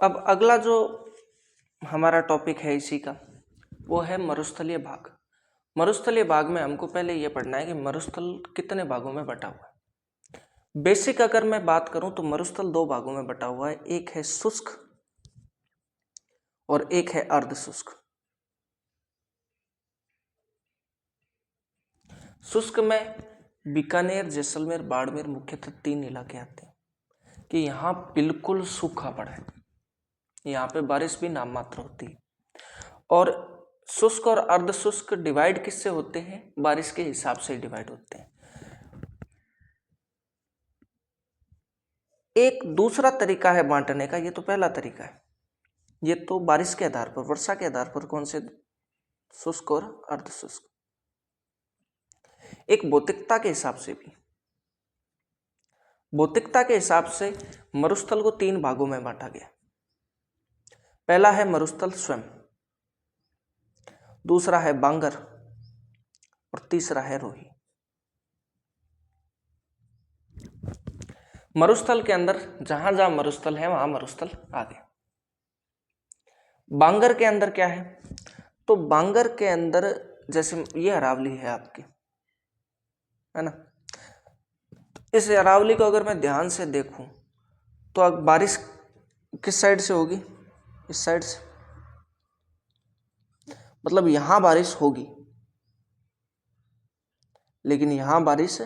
अब अगला जो हमारा टॉपिक है इसी का, वो है मरुस्थलीय भाग। मरुस्थलीय भाग में हमको पहले ये पढ़ना है कि मरुस्थल कितने भागों में बटा हुआ है। बेसिक अगर मैं बात करूं तो मरुस्थल दो भागों में बटा हुआ है, एक है शुष्क और एक है अर्ध शुष्क। शुष्क में बीकानेर, जैसलमेर, बाड़मेर मुख्यतः तीन इलाके आते हैं कि यहाँ बिल्कुल सूखा पड़ा है, यहाँ पे बारिश भी नाम मात्र होती है। और शुष्क और अर्ध शुष्क डिवाइड किससे होते हैं? बारिश के हिसाब से डिवाइड होते हैं। एक दूसरा तरीका है बांटने का, ये तो पहला तरीका है, ये तो बारिश के आधार पर, वर्षा के आधार पर कौन से शुष्क और अर्ध शुष्क। एक भौतिकता के हिसाब से भी, भौतिकता के हिसाब से मरुस्थल को तीन भागों में बांटा गया। पहला है मरुस्थल स्वयं, दूसरा है बांगर और तीसरा है रोही। मरुस्थल के अंदर जहां जहां मरुस्थल है वहां मरुस्थल आ गए। बांगर के अंदर क्या है? तो बांगर के अंदर जैसे ये अरावली है आपकी, है ना, इस अरावली को अगर मैं ध्यान से देखूं तो अब बारिश किस साइड से होगी? इस साइड से, मतलब यहां बारिश होगी, लेकिन यहां बारिश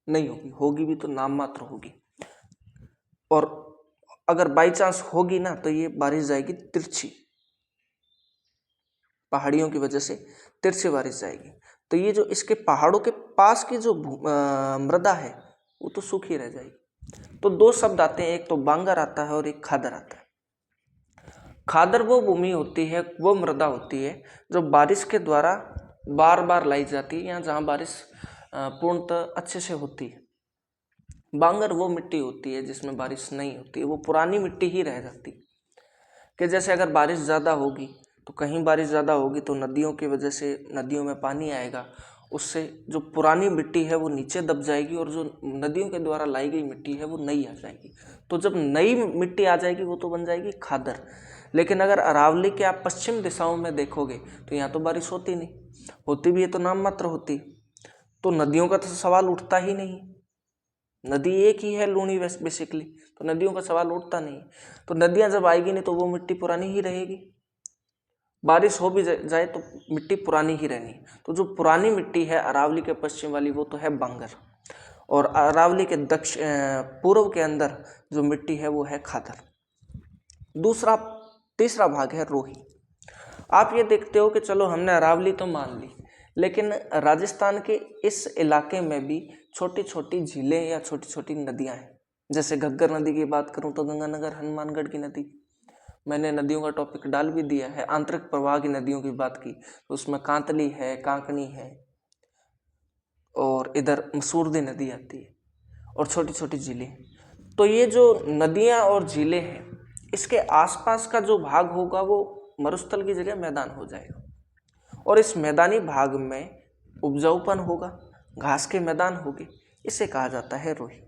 नहीं होगी, होगी भी तो नाम मात्र होगी। और अगर बाई चांस होगी ना तो ये बारिश जाएगी तिरछी, पहाड़ियों की वजह से तिरछी बारिश जाएगी। तो ये जो इसके पहाड़ों के पास की जो मृदा है वो तो सूखी रह जाएगी। तो दो शब्द आते हैं, एक तो बांगर आता है और एक खादर आता है। खादर वो भूमि होती है, वो मृदा होती है जो बारिश के द्वारा बार बार लाई जाती है, यहाँ जहाँ बारिश पूर्णतः अच्छे से होती है। बांगर वो मिट्टी होती है जिसमें बारिश नहीं होती है, वो पुरानी मिट्टी ही रह जाती है। कि जैसे अगर बारिश ज़्यादा होगी तो कहीं बारिश ज़्यादा होगी तो नदियों की वजह से नदियों में पानी आएगा, उससे जो पुरानी मिट्टी है वो नीचे दब जाएगी और जो नदियों के द्वारा लाई गई मिट्टी है वो नई आ जाएगी। तो जब नई मिट्टी आ जाएगी वो तो बन जाएगी खादर। लेकिन अगर अरावली के आप पश्चिम दिशाओं में देखोगे तो यहाँ तो बारिश होती नहीं, होती भी है तो नाम मात्र होती, तो नदियों का तो सवाल उठता ही नहीं। नदी एक ही है लूणी बेसिकली, तो नदियों का सवाल उठता नहीं। तो नदियां जब आएगी नहीं तो वो मिट्टी पुरानी ही रहेगी, बारिश हो भी जाए तो मिट्टी पुरानी ही रहनी। तो जो पुरानी मिट्टी है अरावली के पश्चिम वाली वो तो है बांगर, और अरावली के पूर्व के अंदर जो मिट्टी है वो है खादर। तीसरा भाग है रोही। आप ये देखते हो कि चलो हमने अरावली तो मान ली, लेकिन राजस्थान के इस इलाके में भी छोटी छोटी झीलें या छोटी छोटी नदियां हैं। जैसे घग्गर नदी की बात करूं तो गंगानगर हनुमानगढ़ की नदी, मैंने नदियों का टॉपिक डाल भी दिया है। आंतरिक प्रवाह की नदियों की बात की तो उसमें कांतली है, कांकनी है, और इधर मसूरदी नदी आती है, और छोटी छोटी झीलें। तो ये जो नदियां और झीलें हैं इसके आसपास का जो भाग होगा वो मरुस्थल की जगह मैदान हो जाएगा, और इस मैदानी भाग में उपजाऊपन होगा, घास के मैदान होंगे, इसे कहा जाता है रोही।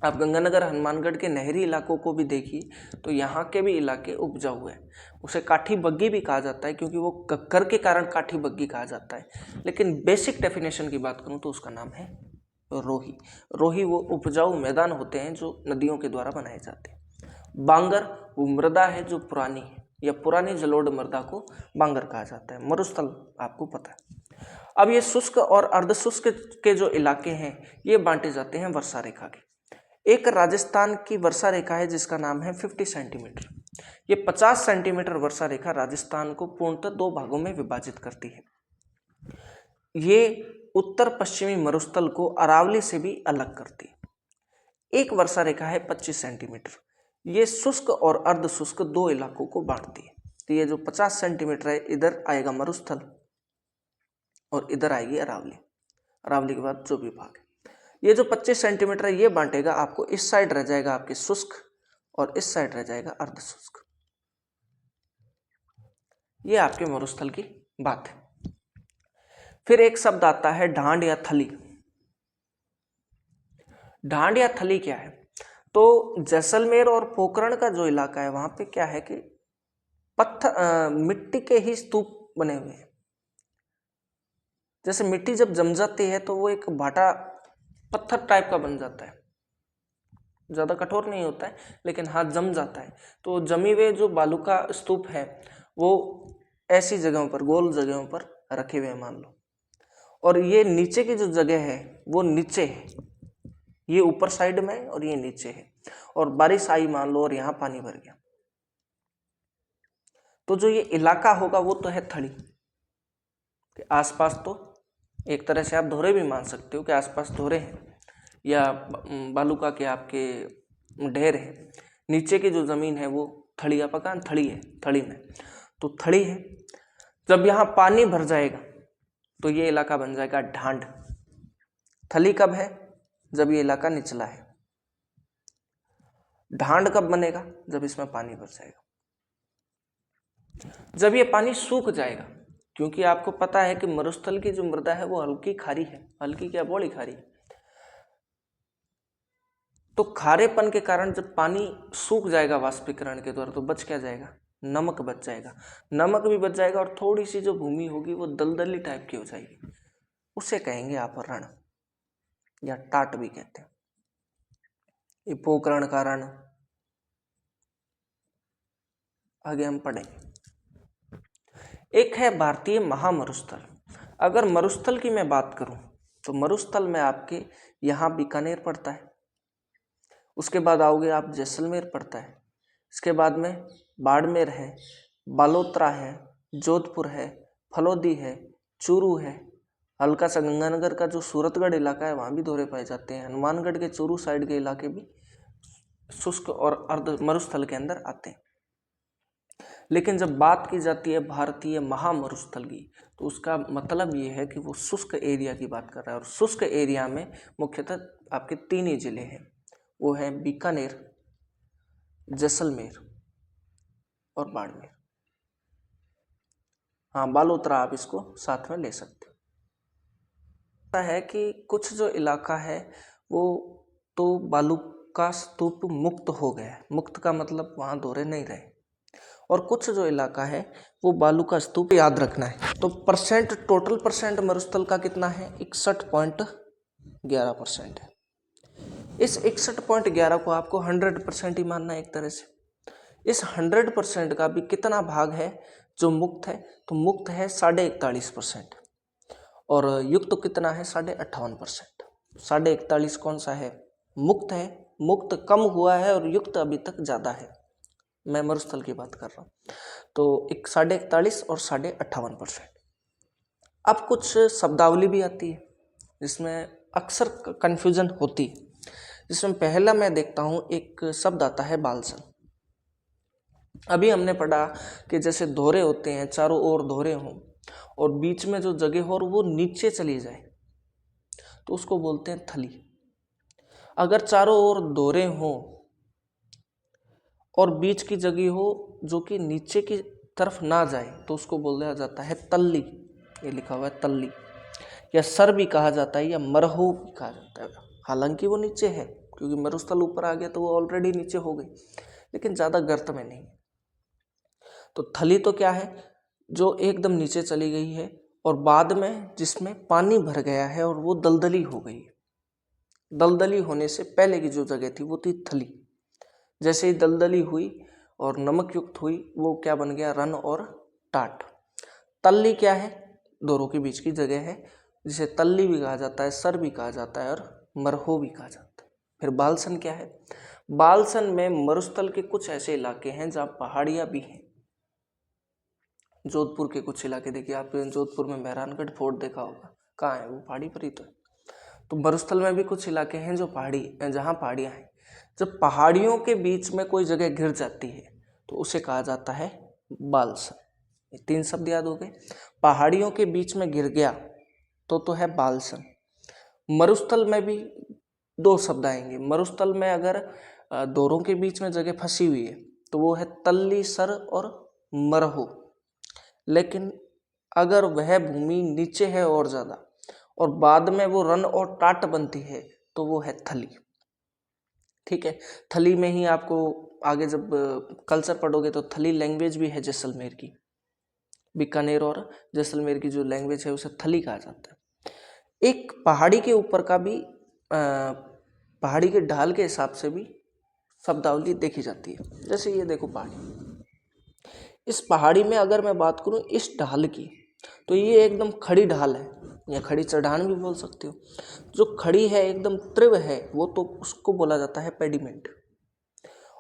आप गंगानगर हनुमानगढ़ के नहरी इलाकों को भी देखिए तो यहाँ के भी इलाके उपजाऊ है। उसे काठी बग्गी भी कहा जाता है क्योंकि वो कक्कर के कारण काठी बग्गी कहा जाता है, लेकिन बेसिक डेफिनेशन की बात करूँ तो उसका नाम है रोही। रोही वो उपजाऊ मैदान होते हैं जो नदियों के द्वारा बनाए जाते हैं। बांगर वो मृदा है जो पुरानी है, या पुरानी जलोढ़ मृदा को बांगर कहा जाता है। मरुस्थल आपको पता है। अब ये शुष्क और अर्धशुष्क के जो इलाके हैं ये बांटे जाते हैं वर्षा रेखा के। एक राजस्थान की वर्षा रेखा है जिसका नाम है 50 सेंटीमीटर। ये 50 सेंटीमीटर वर्षा रेखा राजस्थान को पूर्णतः दो भागों में विभाजित करती है। ये उत्तर पश्चिमी मरुस्थल को अरावली से भी अलग करती है। एक वर्षा रेखा है 25 सेंटीमीटर, ये शुष्क और अर्ध शुष्क दो इलाकों को बांटती है। तो ये जो 50 सेंटीमीटर है इधर आएगा मरुस्थल और इधर आएगी अरावली, अरावली के बाद जो भी भाग है। ये जो 25 सेंटीमीटर है ये बांटेगा आपको, इस साइड रह जाएगा आपके शुष्क और इस साइड रह जाएगा अर्ध शुष्क। ये आपके मरुस्थल की बात है। फिर एक शब्द आता है ढांड या थली। ढांड या थली क्या है? तो जैसलमेर और पोखरण का जो इलाका है वहां पे क्या है कि पत्थर मिट्टी के ही स्तूप बने हुए हैं। जैसे मिट्टी जब जम जाती है तो वो एक भाटा पत्थर टाइप का बन जाता है, ज़्यादा कठोर नहीं होता है लेकिन हाँ जम जाता है। तो जमी हुए जो बालू का स्तूप है वो ऐसी जगहों पर, गोल जगहों पर रखे हुए हैं मान लो। और ये नीचे की जो जगह है वो नीचे है, ये ऊपर साइड में है और ये नीचे है। और बारिश आई मान लो और यहाँ पानी भर गया, तो जो ये इलाका होगा वो तो है थड़ी के आसपास। तो एक तरह से आप धोरे भी मान सकते हो कि आसपास धोरे हैं या बालूका के आपके ढेर है। नीचे की जो जमीन है वो थड़ी, आप कहाँ थड़ी है, थड़ी में तो थड़ी है। जब यहाँ पानी भर जाएगा तो ये इलाका बन जाएगा ढांड। थली कब है? जब ये इलाका निचला है। ढांड कब बनेगा? जब इसमें पानी भर जाएगा, जब ये पानी सूख जाएगा। क्योंकि आपको पता है कि मरुस्थल की जो मृदा है वो हल्की खारी है, हल्की क्या बड़ी खारी। तो खारेपन के कारण जब पानी सूख जाएगा वाष्पीकरण के द्वारा तो बच क्या जाएगा? नमक बच जाएगा। नमक भी बच जाएगा और थोड़ी सी जो भूमि होगी वो दलदली टाइप की हो जाएगी, उसे कहेंगे आप रण या टाट भी कहते हैं। ये पोखरण का रण आगे हम पढ़ेंगे। एक है भारतीय महामरुस्थल। अगर मरुस्थल की मैं बात करूं तो मरुस्थल में आपके यहाँ बीकानेर पड़ता है, उसके बाद आओगे आप जैसलमेर पड़ता है, इसके बाद में बाड़मेर है, बालोतरा है, जोधपुर है, फलोदी है, चूरू है, हल्का सा गंगानगर का जो सूरतगढ़ इलाका है वहाँ भी दौरे पाए जाते हैं। हनुमानगढ़ के चूरू साइड के इलाके भी शुष्क और अर्ध मरुस्थल के अंदर आते हैं। लेकिन जब बात की जाती है भारतीय महामरुस्थल की तो उसका मतलब ये है कि वो शुष्क एरिया की बात कर रहा है। और शुष्क एरिया में मुख्यतः आपके 3 ही जिले हैं, वो है बीकानेर, जैसलमेर और बाड़मेर। हाँ, बालोतरा आप इसको साथ में ले सकते हो। है कि कुछ जो इलाका है वो तो बालू का स्तूप मुक्त हो गया है। मुक्त का मतलब वहाँ दौरे नहीं रहे। और कुछ जो इलाका है वो बालू का स्तूप, याद रखना है। तो परसेंट, टोटल परसेंट मरुस्थल का कितना है? 61.11% है। इस 61.11 को आपको 100% ही मानना है एक तरह से। इस 100% का भी कितना भाग है जो मुक्त है? तो मुक्त है 41.5% और युक्त कितना है? 58%। 41.5 कौन सा है? मुक्त है। मुक्त कम हुआ है और युक्त अभी तक ज़्यादा है। मैं मरुस्थल की बात कर रहा हूँ। तो 41.5 और 58%। अब कुछ शब्दावली भी आती है जिसमें अक्सर कन्फ्यूजन होती है। जिसमें पहला मैं देखता हूँ एक शब्द आता है बालसन। अभी हमने पढ़ा कि जैसे धोरे होते हैं, चारों ओर धोरे हों और बीच में जो जगह हो और वो नीचे चली जाए तो उसको बोलते हैं थली। अगर चारों ओर धोरे हों और बीच की जगह हो जो कि नीचे की तरफ ना जाए तो उसको बोला जाता है तल्ली। ये लिखा हुआ है तल्ली, या सर भी कहा जाता है या मरहू भी कहा जाता है। हालांकि वो नीचे है क्योंकि मरुस्थल ऊपर आ गया तो वो ऑलरेडी नीचे हो गई, लेकिन ज़्यादा गर्त में नहीं। तो थली तो क्या है? जो एकदम नीचे चली गई है और बाद में जिसमें पानी भर गया है और वो दलदली हो गई। दलदली होने से पहले की जो जगह थी वो थी थली। जैसे ही दलदली हुई और नमक युक्त हुई वो क्या बन गया? रन और टाट। तल्ली क्या है? दोनों के बीच की जगह है जिसे तल्ली भी कहा जाता है, सर भी कहा जाता है और मरहो भी कहा जाता है। फिर बालसन क्या है? बालसन में मरुस्थल के कुछ ऐसे इलाके हैं जहाँ पहाड़ियाँ भी हैं। जोधपुर के कुछ इलाके देखिए, आपने जोधपुर में मेहरानगढ़ फोर्ट देखा होगा, कहाँ है वो? पहाड़ी पर ही तो है। तो मरुस्थल में भी कुछ इलाके हैं जो पहाड़ी, जहाँ पहाड़ियाँ हैं। जब पहाड़ियों के बीच में कोई जगह घिर जाती है तो उसे कहा जाता है बालसन। ये 3 शब्द याद हो गए। पहाड़ियों के बीच में घिर गया तो है बालसन। मरुस्थल में भी 2 शब्द आएंगे। मरुस्थल में अगर दोरों के बीच में जगह फंसी हुई है तो वो है तल्ली, सर और मरहो। लेकिन अगर वह भूमि नीचे है और ज़्यादा और बाद में वो रन और टाट बनती है तो वो है थली। ठीक है। थली में ही आपको आगे जब कल्चर पढ़ोगे तो थली लैंग्वेज भी है जैसलमेर की, बीकानेर और जैसलमेर की जो लैंग्वेज है उसे थली कहा जाता है। एक पहाड़ी के ऊपर का भी पहाड़ी के ढाल के हिसाब से भी शब्दावली देखी जाती है। जैसे ये देखो पहाड़ी, इस पहाड़ी में अगर मैं बात करूं इस ढाल की, तो ये एकदम खड़ी ढाल है या खड़ी चढ़ान भी बोल सकते हो। जो खड़ी है एकदम तीव्र है वो तो उसको बोला जाता है पेडिमेंट।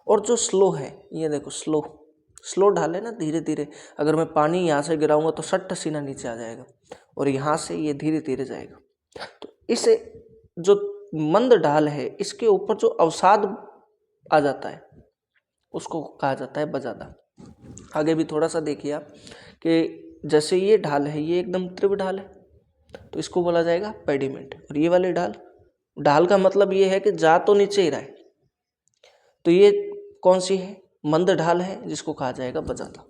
और जो स्लो है, ये देखो स्लो ढाल है ना, धीरे धीरे अगर मैं पानी यहाँ से गिराऊंगा तो सट्ट सीना नीचे आ जाएगा और यहाँ से ये धीरे धीरे जाएगा। तो इसे जो मंद ढाल है इसके ऊपर जो अवसाद आ जाता है उसको कहा जाता है बजादा। आगे भी थोड़ा सा देखिए आप कि जैसे ये ढाल है ये एकदम तीव्र ढाल है तो इसको बोला जाएगा पेडिमेंट। और ये वाली ढाल का मतलब ये है कि जा तो नीचे ही रहा है, तो ये कौन सी है, मंद ढाल है जिसको कहा जाएगा बजादा।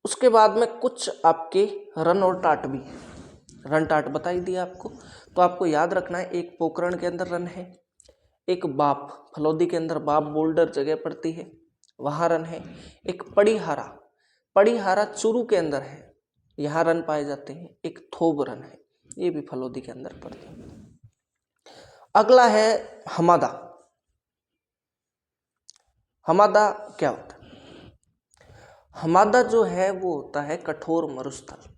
उसके बाद में कुछ आपके रन और टाट भी है। रन टाट बता ही दिया आपको, तो आपको याद रखना है एक पोखरण के अंदर रन है, एक बाप फलौदी के अंदर बाप बोल्डर जगह पड़ती है वहाँ रन है, एक पड़ीहारा चूरू के अंदर है यहाँ रन पाए जाते हैं, एक थोब रन है ये भी फलौदी के अंदर पड़ते हैं। अगला है हमादा। हमादा क्या होता है? हमादा जो है वो होता है कठोर मरुस्थल।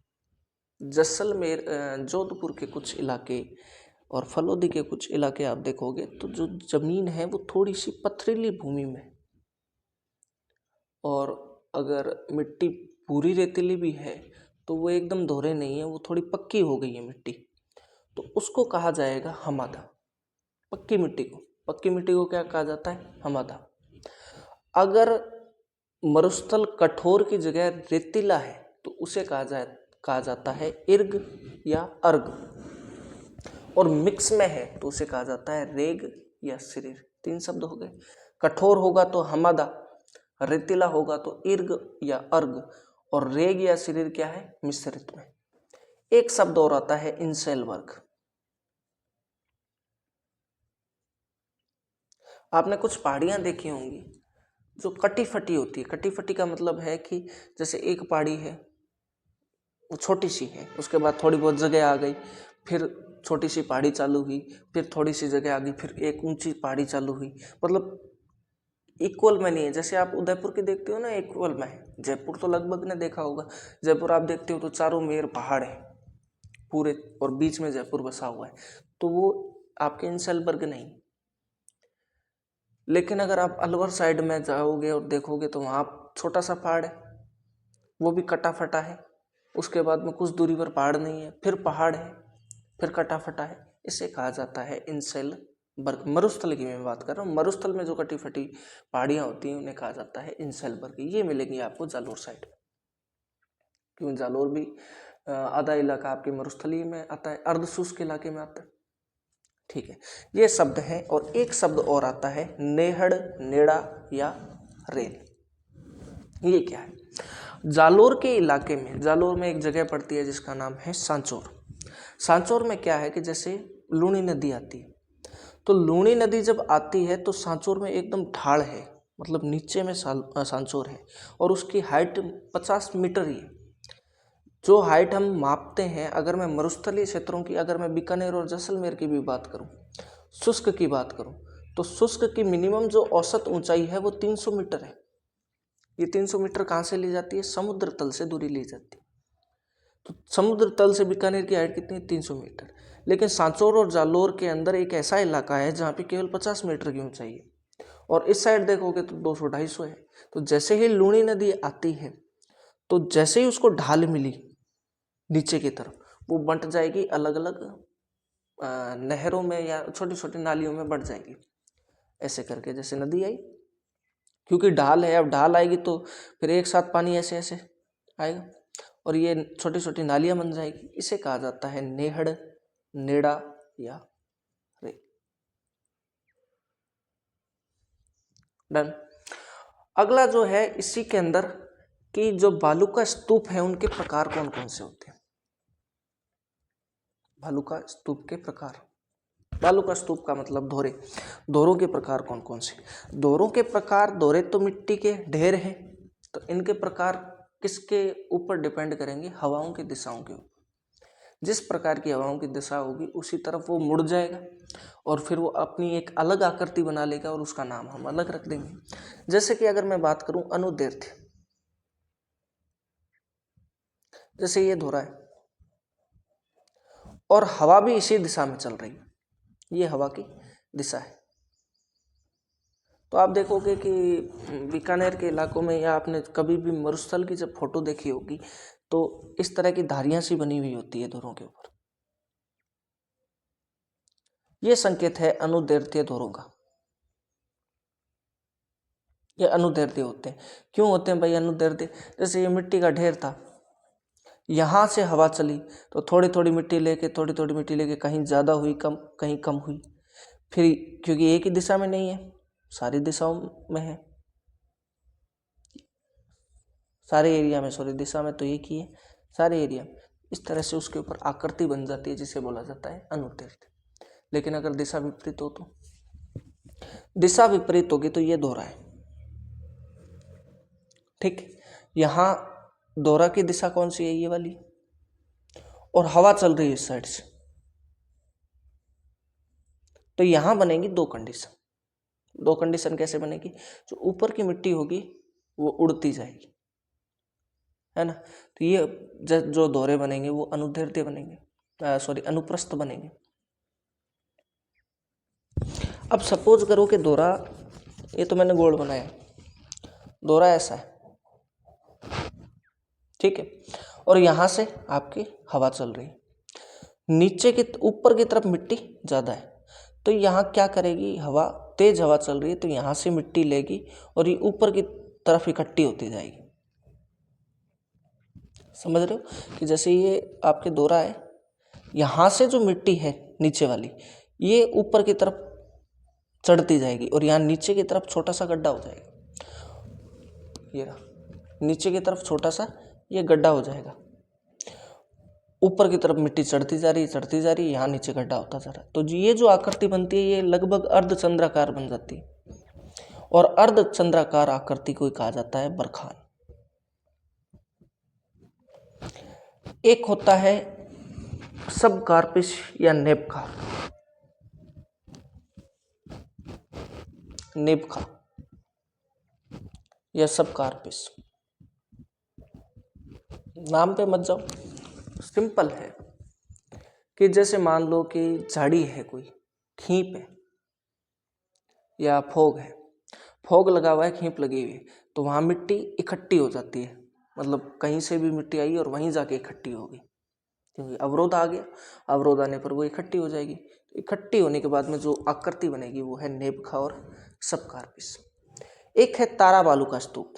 जैसलमेर जोधपुर के कुछ इलाके और फलौदी के कुछ इलाके आप देखोगे तो जो जमीन है वो थोड़ी सी पथरीली भूमि में, और अगर मिट्टी पूरी रेतीली भी है तो वो एकदम दोहरे नहीं है, वो थोड़ी पक्की हो गई है मिट्टी, तो उसको कहा जाएगा हमादा। पक्की मिट्टी को क्या कहा जाता है? हमादा। अगर मरुस्थल कठोर की जगह रेतीला है तो उसे कहा जाता है इर्ग या अर्ग, और मिक्स में है तो उसे कहा जाता है रेग या सिरिर। 3 शब्द हो गए। कठोर होगा तो हमादा, रेतीला होगा तो इर्ग या अर्ग, और रेग या सिरिर क्या है? मिश्रित में। एक शब्द और आता है इंसेलबर्ग। आपने कुछ पहाड़ियां देखी होंगी जो कटी फटी होती है। कटी फटी का मतलब है कि जैसे एक पहाड़ी है वो छोटी सी है, उसके बाद थोड़ी बहुत जगह आ गई, फिर छोटी सी पहाड़ी चालू हुई, फिर थोड़ी सी जगह आ गई, फिर एक ऊंची पहाड़ी चालू हुई, मतलब इक्वल में नहीं है। जैसे आप उदयपुर की देखते हो ना, इक्वल में है। जयपुर तो लगभग ने देखा होगा, जयपुर आप देखते हो तो चारों मेर पहाड़ है पूरे और बीच में जयपुर बसा हुआ है, तो वो आपके इंसेलबर्ग नहीं। लेकिन अगर आप अलवर साइड में जाओगे और देखोगे तो वहाँ छोटा सा पहाड़ है, वो भी कटा फटा है, उसके बाद में कुछ दूरी पर पहाड़ नहीं है, फिर पहाड़ है, फिर कटा फटा है, इसे कहा जाता है इंसेलबर्ग। मरुस्थल की मैं बात कर रहा हूँ, मरुस्थल में जो कटी फटी पहाड़ियाँ होती हैं उन्हें कहा जाता है इंसेलबर्ग। ये मिलेंगी आपको जालोर साइड में, क्योंकि जालोर भी आधा इलाका आपके मरुस्थली में आता है, अर्धशुष्क इलाके में आता है। ठीक है, ये शब्द है। और एक शब्द और आता है नेहड़, नेड़ा या रेल। ये क्या है? जालोर के इलाके में, जालोर में एक जगह पड़ती है जिसका नाम है सांचौर। सांचौर में क्या है कि जैसे लूणी नदी आती है, तो लूणी नदी जब आती है तो सांचौर में एकदम ढाल है, मतलब नीचे में सांचौर है, और उसकी हाइट 50 मीटर ही है। जो हाइट हम मापते हैं, अगर मैं मरुस्थलीय क्षेत्रों की, अगर मैं बीकानेर और जैसलमेर की भी बात करूं, शुष्क की बात करूं, तो शुष्क की मिनिमम जो औसत ऊंचाई है वो 300 मीटर है। ये 300 मीटर कहाँ से ली जाती है? समुद्र तल से दूरी ली जाती है। तो समुद्र तल से बीकानेर की हाइट कितनी है? 300 मीटर। लेकिन सांचौर और जालोर के अंदर एक ऐसा इलाका है जहाँ पे केवल 50 मीटर की ऊंचाई है, और इस साइड देखोगे तो 200-250 है। तो जैसे ही लूणी नदी आती है तो जैसे ही उसको ढाल मिली नीचे की तरफ, वो बंट जाएगी अलग अलग नहरों में या छोटी छोटी नालियों में बढ़ जाएगी। ऐसे करके जैसे नदी आई, क्योंकि ढाल है, अब ढाल आएगी तो फिर एक साथ पानी ऐसे ऐसे आएगा और ये छोटी छोटी नालियां बन जाएगी। इसे कहा जाता है नेहड़, नेड़ा या रेल। डन। अगला जो है इसी के अंदर कि जो बालू का स्तूप है उनके प्रकार कौन कौन से होते हैं? बालू का स्तूप के प्रकार, बालू का स्तूप का मतलब दोहरे। दोहरों के प्रकार कौन कौन से? दोहरों के प्रकार, दोहरे तो मिट्टी के ढेर हैं, तो इनके प्रकार किसके ऊपर डिपेंड करेंगे? हवाओं की दिशाओं के ऊपर। जिस प्रकार की हवाओं की दिशा होगी उसी तरफ वो मुड़ जाएगा और फिर वो अपनी एक अलग आकृति बना लेगा और उसका नाम हम अलग रख देंगे। जैसे कि अगर मैं बात करूं अनुदैर्ध्य, जैसे ये दोहरा है और हवा भी इसी दिशा में चल रही है, ये हवा की दिशा है। तो आप देखोगे कि बीकानेर के इलाकों में या आपने कभी भी मरुस्थल की जब फोटो देखी होगी तो इस तरह की धारियां सी बनी हुई होती है दोहरों के ऊपर। यह संकेत है अनुदैर्ध्य दोहरों का। ये अनुदैर्ध्य होते हैं। क्यों होते हैं भाई अनुदैर्ध्य? जैसे ये मिट्टी का ढेर था, यहां से हवा चली तो थोड़ी थोड़ी मिट्टी लेके कहीं ज्यादा हुई, कम कहीं कम हुई, फिर क्योंकि एक ही दिशा में नहीं है, सारी दिशाओं में है, सारे एरिया में, सॉरी दिशा में तो एक ही है, सारे एरिया में। इस तरह से उसके ऊपर आकृति बन जाती है जिसे बोला जाता है अनुदैर्ध्य। लेकिन अगर दिशा विपरीत हो तो, दिशा विपरीत होगी तो ये दोहरा है। ठीक, यहां दोहरा की दिशा कौन सी है? ये वाली, और हवा चल रही है इस साइड से, तो यहां बनेगी दो कंडीशन। दो कंडीशन कैसे बनेगी? जो ऊपर की मिट्टी होगी वो उड़ती जाएगी, है ना। तो ये जो दोहरे बनेंगे वो अनुदैर्ध्य बनेंगे, सॉरी अनुप्रस्थ बनेंगे। अब सपोज करो कि दोहरा, ये तो मैंने गोल बनाया, दोहरा ऐसा है, ठीक है, और यहां से आपकी हवा चल रही है, नीचे की ऊपर की तरफ मिट्टी ज्यादा है, तो यहाँ क्या करेगी? हवा, तेज हवा चल रही है तो यहाँ से मिट्टी लेगी और ये ऊपर की तरफ इकट्ठी होती जाएगी। समझ रहे हो कि जैसे ये आपके दोहरा है, यहाँ से जो मिट्टी है नीचे वाली, ये ऊपर की तरफ चढ़ती जाएगी और यहाँ नीचे की तरफ छोटा सा गड्ढा हो जाएगा। ये रहा, नीचे की तरफ छोटा सा ये गड्ढा हो जाएगा, ऊपर की तरफ मिट्टी चढ़ती जा रही है, यहाँ नीचे गड्ढा होता जा रहा है। तो ये जो आकृति बनती है ये लगभग अर्धचंद्राकार बन जाती है, और अर्धचंद्राकार आकृति को कहा जाता है बरखान। एक होता है सबकार्पिस या नेबखा, नेबखा या सबकार्पिस। नाम पे मत जाओ, सिंपल है कि जैसे मान लो कि झाड़ी है, कोई खींप है या फोग है, फोग लगा हुआ है, खींप लगी हुई है, तो वहां मिट्टी इकट्ठी हो जाती है, मतलब कहीं से भी मिट्टी आई और वहीं जाके इकट्ठी होगी, क्योंकि अवरोध आ गया, अवरोध आने पर वो इकट्ठी हो जाएगी। तो इकट्ठी होने के बाद में जो आकृति बनेगी वो है नेबखा और सबकार्पिस। एक है तारा बालू का स्तूप।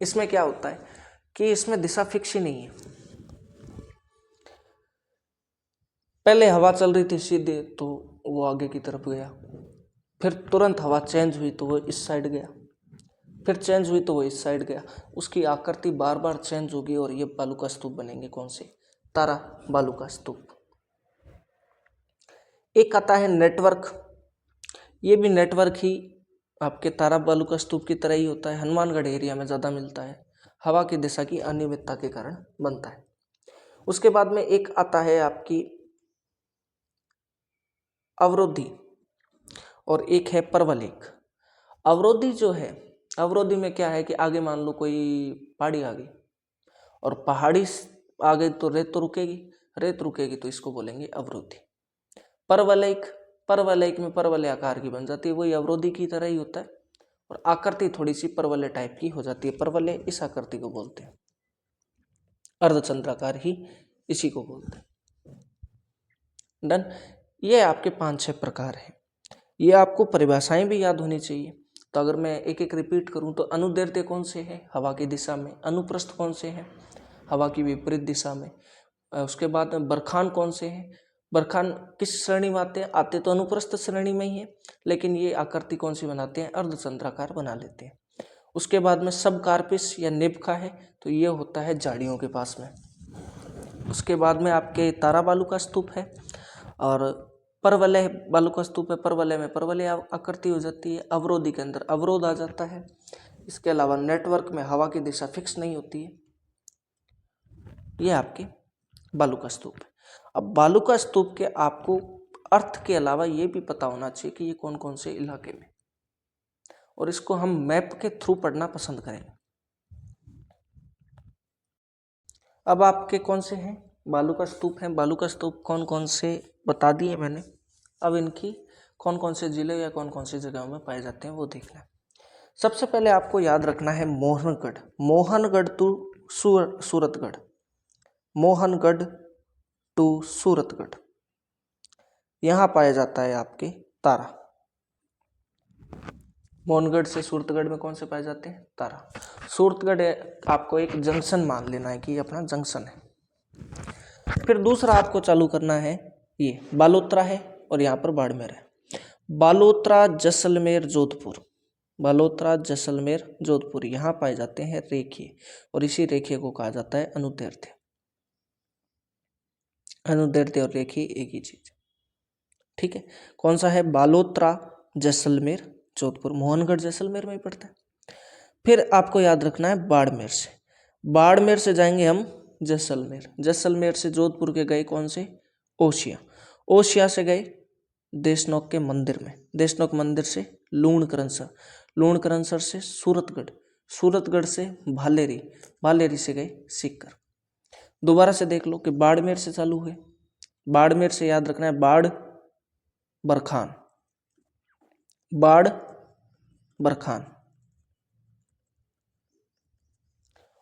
इसमें क्या होता है कि इसमें दिशा फिक्स ही नहीं है, पहले हवा चल रही थी सीधे तो वो आगे की तरफ गया, फिर तुरंत हवा चेंज हुई तो वो इस साइड गया, फिर चेंज हुई तो वो इस साइड गया, उसकी आकृति बार बार चेंज होगी और ये बालू का स्तूप बनेंगे। कौन से? तारा बालू का स्तूप। एक आता है नेटवर्क, ये भी नेटवर्क ही आपके तारा बालू का स्तूप की तरह ही होता है, हनुमानगढ़ एरिया में ज़्यादा मिलता है, हवा की दिशा की अनियमितता के कारण बनता है। उसके बाद में एक आता है आपकी अवरोधी और एक है परवलयिक। अवरोधी जो है, अवरोधी में क्या है कि आगे मान लो कोई पहाड़ी आ गई और पहाड़ी आ गई तो रेत तो रुकेगी, रेत रुकेगी तो इसको बोलेंगे अवरोधी। परवलयिक, परवलयिक में परवलय आकार की बन जाती है, वही अवरोधी की तरह ही होता है और आकृति थोड़ी सी परवलय टाइप की हो जाती है। परवलय इस आकृति को बोलते हैं, अर्धचंद्राकार ही इसी को बोलते हैं। डन। ये आपके 5-6 प्रकार हैं, ये आपको परिभाषाएं भी याद होनी चाहिए। तो अगर मैं एक एक रिपीट करूं तो अनुदैर्ध्य कौन से हैं? हवा की दिशा में। अनुप्रस्थ कौन से हैं? हवा की विपरीत दिशा में। उसके बाद बरखान कौन से हैं? बरखान किस श्रेणी में आते हैं? आते तो अनुप्रस्थ श्रेणी में ही है, लेकिन ये आकृति कौन सी बनाते हैं? अर्धचंद्राकार बना लेते हैं। उसके बाद में सबकार्पिस या नेबखा है, तो ये होता है झाड़ियों के पास में, उसके बाद में आपके तारा बालू का स्तूप है, और परवलय बालू का स्तूप है। परवलय में परवलय आकृति हो जाती है, अवरोधी के अंदर अवरोध आ जाता है। इसके अलावा नेटवर्क में हवा की दिशा फिक्स नहीं होती है। ये आपके बालू का स्तूप है। अब बालू का स्तूप के आपको अर्थ के अलावा ये भी पता होना चाहिए कि ये कौन कौन से इलाके में, और इसको हम मैप के थ्रू पढ़ना पसंद करेंगे। अब आपके कौन से हैं बालू का स्तूप है। बालू का स्तूप कौन कौन से बता दिए मैंने। अब इनकी कौन कौन से जिले या कौन कौन सी जगहों में पाए जाते हैं वो देखना है। सबसे पहले आपको याद रखना है मोहनगढ़। मोहनगढ़ टू सूरतगढ़, मोहनगढ़ टू सूरतगढ़, यहाँ पाया जाता है आपके तारा। मोहनगढ़ से सूरतगढ़ में कौन से पाए जाते हैं? तारा। सूरतगढ़ आपको एक जंक्शन मान लेना है कि ये अपना जंक्शन है। फिर दूसरा आपको चालू करना है, ये बालोतरा है और यहाँ पर बाड़मेर है। बालोतरा, जैसलमेर, जोधपुर, बालोतरा, जैसलमेर, जोधपुर, यहाँ पाए जाते हैं रेखीय, और इसी रेखीय को कहा जाता है अनुदैर्ध्य। अनुदैर्ध्य और रेखीय एक ही चीज, ठीक है। कौन सा है? बालोतरा, जैसलमेर, जोधपुर। मोहनगढ़ जैसलमेर में ही पड़ता है। फिर आपको याद रखना है बाड़मेर से, बाड़मेर से जाएंगे हम जैसलमेर, जैसलमेर से जोधपुर के गए कौन से? ओशिया, ओशिया से गए देशनोक के मंदिर में, देशनोक मंदिर से लूणकरनसर, लूणकरनसर से सूरतगढ़, सूरतगढ़ से भालेरी, भालेरी से गए सीकर। दोबारा से देख लो कि बाड़मेर से चालू हुए, बाड़मेर से याद रखना है बाड़ बरखान, बाड़ बरखान।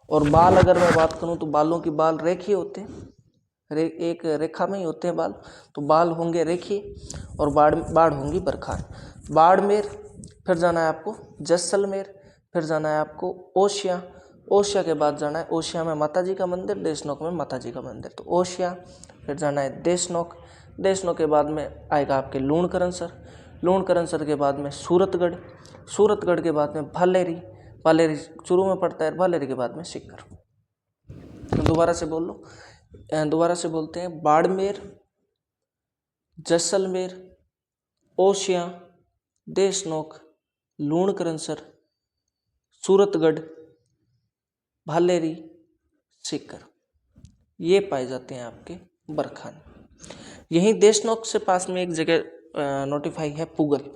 और बाल अगर मैं बात करूं तो बालों की बाल रेखीय होते हैं, एक रेखा में ही होते हैं बाल, तो बाल होंगे रेखीय, और बाढ़ होंगी बरखान। बाड़मेर, फिर जाना है आपको जैसलमेर, फिर जाना है आपको ओशिया, ओशिया के बाद जाना है, ओशिया में माता जी का मंदिर, देशनोक में माता जी का मंदिर, तो ओशिया, फिर जाना है देशनोक, देशनोक के बाद में आएगा आपके लूणकरनसर, लूणकरनसर के बाद में सूरतगढ़, सूरतगढ़ के बाद में भालेरी, भालेरी शुरू में पड़ता है, भालेरी के बाद में सीकर। तो दोबारा से बोल लो, दोबारा से बोलते हैं बाड़मेर, जैसलमेर, ओशिया, देशनोक, लूणकरनसर, सूरतगढ़, भालेरी, सीकर, ये पाए जाते हैं आपके बरखान। यहीं देशनोक से पास में एक जगह नोटिफाई है पुगल,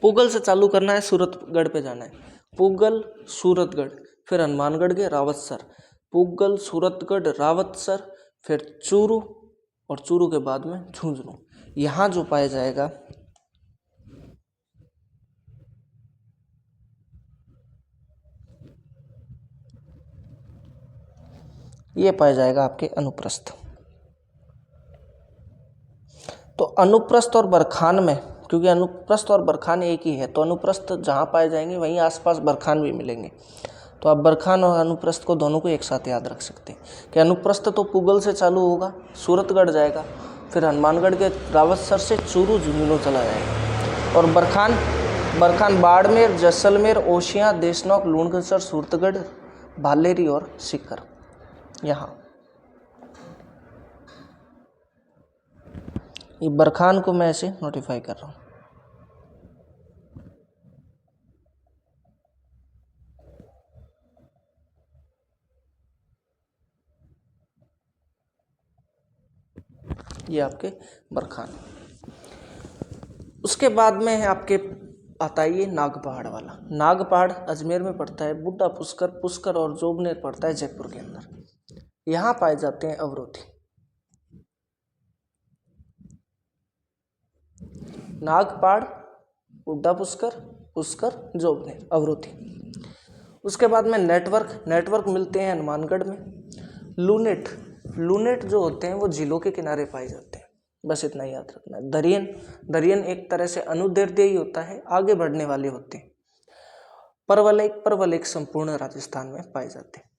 पुगल से चालू करना है, सूरतगढ़ पे जाना है, पुगल, सूरतगढ़, फिर हनुमानगढ़ के रावतसर, पुगल, सूरतगढ़, रावतसर, फिर चूरू, और चूरू के बाद में झुंझुनू। यहाँ जो पाया जाएगा ये पाया जाएगा आपके अनुप्रस्थ। तो अनुप्रस्थ और बरखान में, क्योंकि अनुप्रस्थ और बरखान एक ही है, तो अनुप्रस्थ जहाँ पाए जाएंगे वहीं आसपास बरखान भी मिलेंगे। तो आप बरखान और अनुप्रस्थ को दोनों को एक साथ याद रख सकते हैं कि अनुप्रस्थ तो पुगल से चालू होगा, सूरतगढ़ जाएगा, फिर हनुमानगढ़ के रावतसर से चूरू, झुंझुनू चला जाएगा, और बरखान, बरखान बाड़मेर, जैसलमेर, ओशिया, देशनोक, लूणकरनसर, सूरतगढ़, भालेरी और सीकर। यहाँ ये बरखान को मैं ऐसे नोटिफाई कर रहा हूँ। ये आपके बरखान। उसके बाद में है आपके आता है ये नागपहाड़ वाला। नागपहाड़ अजमेर में पड़ता है, बुड्ढा पुष्कर, पुष्कर और जोबनेर पड़ता है जयपुर के अंदर। यहाँ पाए जाते हैं अवरोधी। नागपहाड़, बुड्ढा पुष्कर, पुष्कर, जोबनेर, अवरोधी। उसके बाद में नेटवर्क, नेटवर्क मिलते हैं हनुमानगढ़ में। लूनेट, लूनेट जो होते हैं वो झीलों के किनारे पाए जाते हैं, बस इतना ही याद रखना है। दरियन, दरियन एक तरह से अनुदैर्ध्य ही होता है, आगे बढ़ने वाले होते हैं। परवलय, परवलय संपूर्ण राजस्थान में पाए जाते हैं।